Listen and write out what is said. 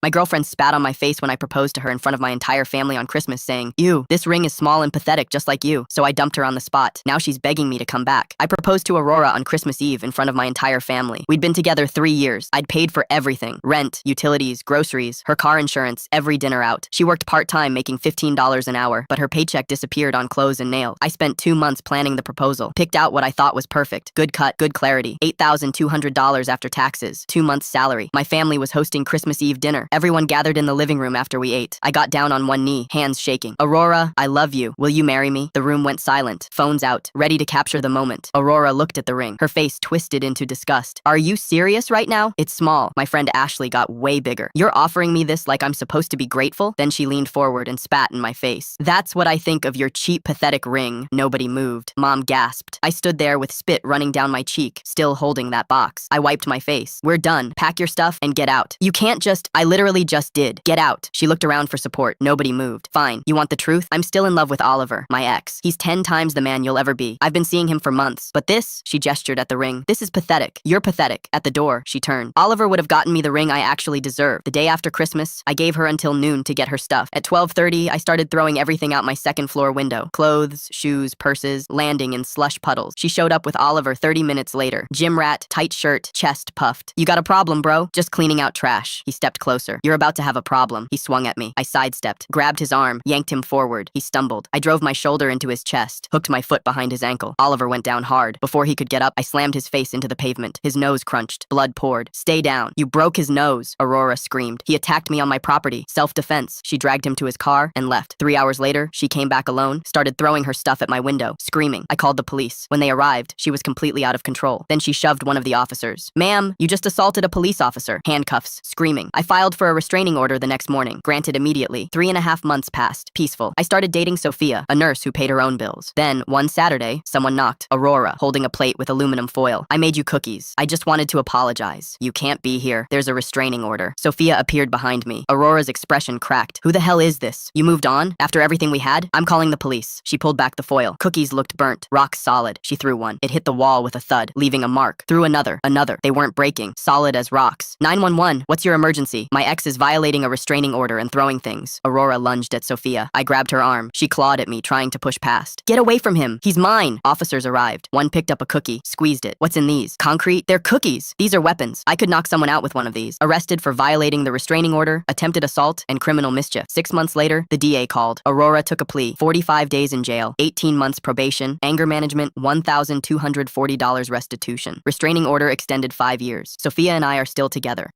My girlfriend spat on my face when I proposed to her in front of my entire family on Christmas, saying, "Ew, this ring is small and pathetic just like you." So I dumped her on the spot. Now she's begging me to come back. I proposed to Aurora on Christmas Eve in front of my entire family. We'd been together 3 years. I'd paid for everything: rent, utilities, groceries, her car insurance, every dinner out. She worked part-time, making $15 an hour, but her paycheck disappeared on clothes and nails. I spent 2 months planning the proposal, picked out what I thought was perfect. Good cut, good clarity. $8,200 after taxes, 2 months salary. My family was hosting Christmas Eve dinner. Everyone gathered in the living room after we ate. I got down on one knee, hands shaking. "Aurora, I love you. Will you marry me?" The room went silent, phones out, ready to capture the moment. Aurora looked at the ring, her face twisted into disgust. "Are you serious right now? It's small." My friend Ashley got way bigger. "You're offering me this like I'm supposed to be grateful?" Then she leaned forward and spat in my face. "That's what I think of your cheap, pathetic ring." Nobody moved. Mom gasped. I stood there with spit running down my cheek, still holding that box. I wiped my face. "We're done. Pack your stuff and get out. You can't just—" "I literally just did. Get out." She looked around for support. Nobody moved. "Fine. You want the truth? I'm still in love with Oliver, my ex. He's 10 times the man you'll ever be. I've been seeing him for months. But this," she gestured at the ring, "this is pathetic. You're pathetic." At the door, she turned. "Oliver would have gotten me the ring I actually deserved. The day after Christmas, I gave her until noon to get her stuff. At 12:30, I started throwing everything out my second-floor window. Clothes, shoes, purses, landing in slush puddles. She showed up with Oliver 30 minutes later. Gym rat, tight shirt, chest puffed. "You got a problem, bro?" "Just cleaning out trash." He stepped closer. "You're about to have a problem." He swung at me. I sidestepped, grabbed his arm, yanked him forward. He stumbled. I drove my shoulder into his chest, hooked my foot behind his ankle. Oliver went down hard. Before he could get up, I slammed his face into the pavement. His nose crunched. Blood poured. "Stay down. You broke his nose," Aurora screamed. "He attacked me on my property. Self-defense." She dragged him to his car and left. 3 hours later, she came back alone, started throwing her stuff at my window, screaming. I called the police. When they arrived, she was completely out of control. Then she shoved one of the officers. "Ma'am, you just assaulted a police officer." Handcuffs, screaming. I filed for a restraining order the next morning, granted immediately. 3.5 months passed, peaceful. I started dating Sofia, a nurse who paid her own bills. Then, one Saturday, someone knocked. Aurora, holding a plate with aluminum foil. "I made you cookies. I just wanted to apologize." "You can't be here. There's a restraining order." Sofia appeared behind me. Aurora's expression cracked. "Who the hell is this? You moved on? After everything we had? I'm calling the police." She pulled back the foil. Cookies looked burnt, rock solid. She threw one. It hit the wall with a thud, leaving a mark. Threw another. They weren't breaking, solid as rocks. 911, what's your emergency? My ex is violating a restraining order and throwing things. Aurora lunged at Sofia. I grabbed her arm. She clawed at me, trying to push past. "Get away from him. He's mine." Officers arrived. One picked up a cookie, squeezed it. "What's in these?" "Concrete." "They're cookies. These are weapons. I could knock someone out with one of these." Arrested for violating the restraining order, attempted assault, and criminal mischief. 6 months later, the DA called. Aurora took a plea. 45 days in jail, 18 months probation, anger management, $1,240 restitution. Restraining order extended 5 years. Sofia and I are still together.